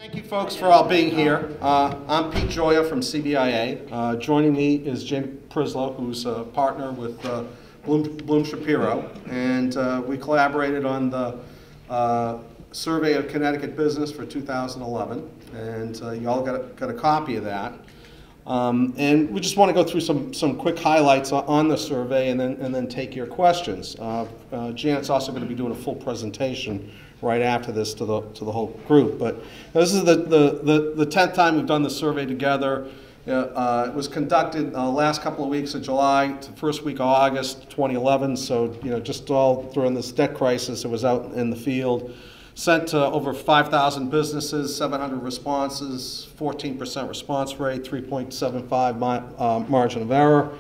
Thank you folks for all being here. I'm Pete Joya from CBIA. Joining me is Jim Prislow, who's a partner with BlumShapiro, and we collaborated on the survey of Connecticut business for 2011, and you all got a copy of that. And we just want to go through some quick highlights on the survey and then take your questions. Janet's also going to be doing a full presentation right after this to the whole group. But this is the 10th time we've done the survey together. It was conducted the last couple of weeks of July to the first week of August 2011. So just all during this debt crisis, it was out in the field. Sent to over 5,000 businesses, 700 responses, 14% response rate, 3.75 margin of error,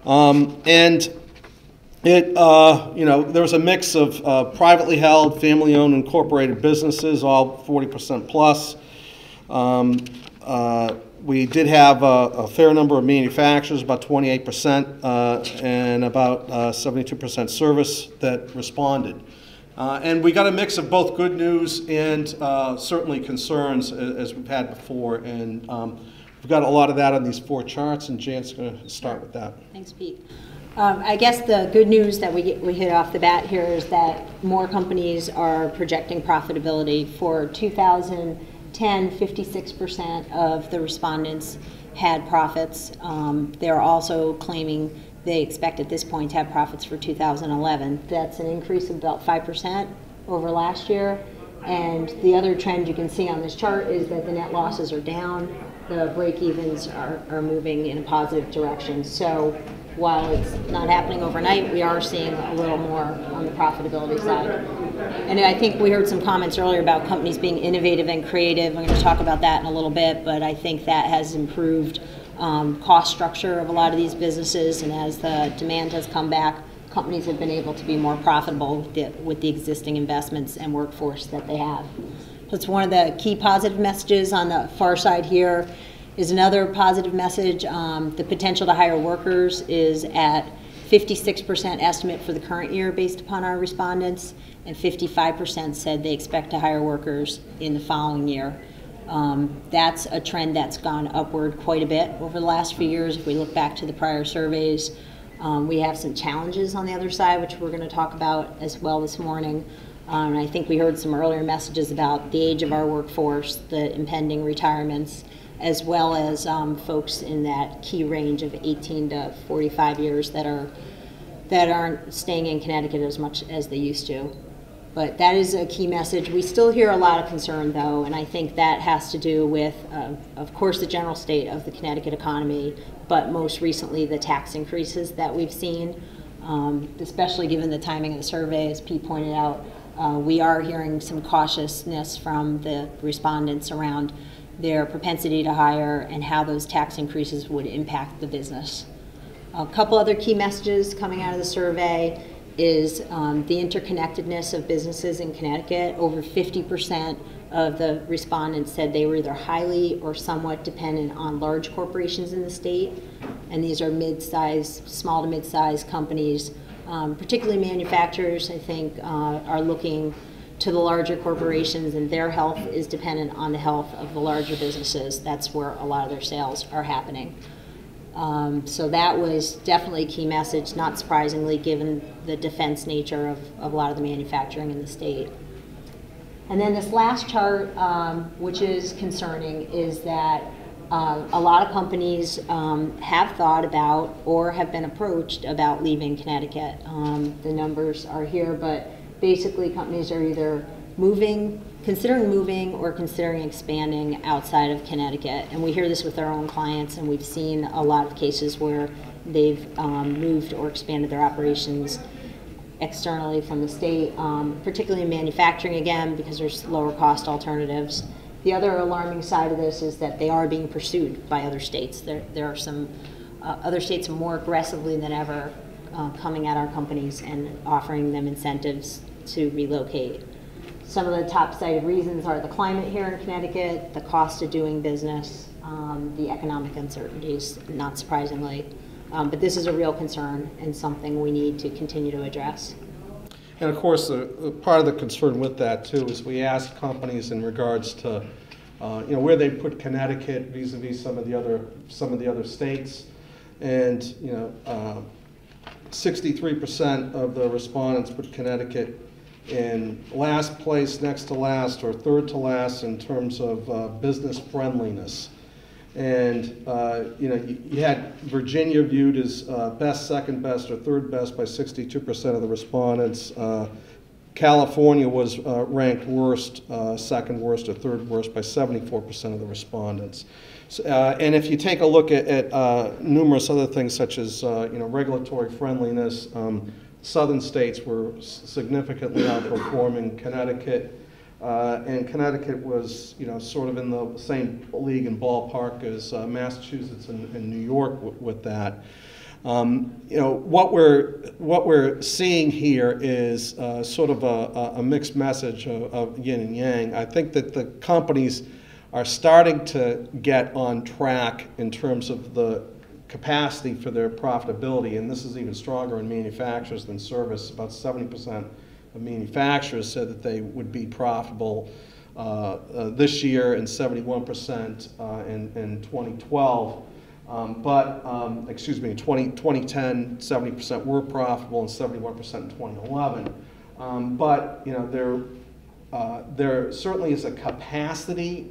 and it there was a mix of privately held, family-owned, incorporated businesses, all 40% plus. We did have a fair number of manufacturers, about 28%, and about 72% service that responded. And we got a mix of both good news and certainly concerns, as we've had before. And we've got a lot of that on these four charts, and Jan's going to start with that. Thanks, Pete. I guess the good news that we hit off the bat here is that more companies are projecting profitability. For 2010, 56% of the respondents had profits. They're also claiming they expect at this point to have profits for 2011. That's an increase of about 5% over last year. And the other trend you can see on this chart is that the net losses are down. The break-evens are moving in a positive direction. So while it's not happening overnight, we are seeing a little more on the profitability side. And I think we heard some comments earlier about companies being innovative and creative. I'm going to talk about that in a little bit, but I think that has improved cost structure of a lot of these businesses, and as the demand has come back, companies have been able to be more profitable with the existing investments and workforce that they have. So it's one of the key positive messages. On the far side here is another positive message. The potential to hire workers is at 56% estimate for the current year based upon our respondents, and 55% said they expect to hire workers in the following year. That's a trend that's gone upward quite a bit over the last few years. If we look back to the prior surveys, we have some challenges on the other side, which we're going to talk about as well this morning. And I think we heard some earlier messages about the age of our workforce, the impending retirements, as well as folks in that key range of 18 to 45 years that aren't staying in Connecticut as much as they used to. But that is a key message. We still hear a lot of concern, though, and I think that has to do with, of course, the general state of the Connecticut economy, but most recently the tax increases that we've seen, especially given the timing of the survey, as Pete pointed out. We are hearing some cautiousness from the respondents around their propensity to hire and how those tax increases would impact the business. A couple other key messages coming out of the survey is the interconnectedness of businesses in Connecticut. Over 50% of the respondents said they were either highly or somewhat dependent on large corporations in the state, and these are mid-sized, small to mid-sized companies, particularly manufacturers, I think, are looking to the larger corporations, and their health is dependent on the health of the larger businesses. That's where a lot of their sales are happening. So that was definitely a key message, not surprisingly, given the defense nature of a lot of the manufacturing in the state. And then this last chart, which is concerning, is that a lot of companies have thought about or have been approached about leaving Connecticut. The numbers are here, but basically companies are either considering moving or considering expanding outside of Connecticut. And we hear this with our own clients, and we've seen a lot of cases where they've moved or expanded their operations externally from the state, particularly in manufacturing, again, because there's lower cost alternatives. The other alarming side of this is that they are being pursued by other states. There are some other states more aggressively than ever coming at our companies and offering them incentives to relocate. Some of the top cited reasons are the climate here in Connecticut, the cost of doing business, the economic uncertainties, not surprisingly. But this is a real concern and something we need to continue to address. And of course, part of the concern with that too is we ask companies in regards to where they put Connecticut vis-a-vis some of the other states, and 63% of the respondents put Connecticut in last place, next to last, or third to last in terms of business friendliness. And you had Virginia viewed as best, second best, or third best by 62% of the respondents. California was ranked worst, second worst, or third worst by 74% of the respondents. And if you take a look at numerous other things such as regulatory friendliness, southern states were significantly outperforming Connecticut, and Connecticut was sort of in the same league and ballpark as Massachusetts and New York with that. What we're seeing here is sort of a mixed message of yin and yang. I think that the companies are starting to get on track in terms of the capacity for their profitability, and this is even stronger in manufacturers than service. About 70% of manufacturers said that they would be profitable this year, and 71% in 2012. Excuse me, in 2010, 70% were profitable and 71% in 2011. There certainly is a capacity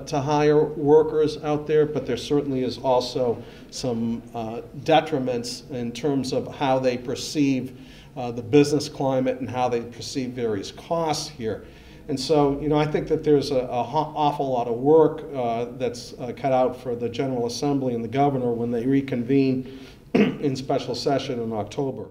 to hire workers out there, but there certainly is also some detriments in terms of how they perceive the business climate and how they perceive various costs here. And so, I think that there's an awful lot of work that's cut out for the General Assembly and the governor when they reconvene in special session in October.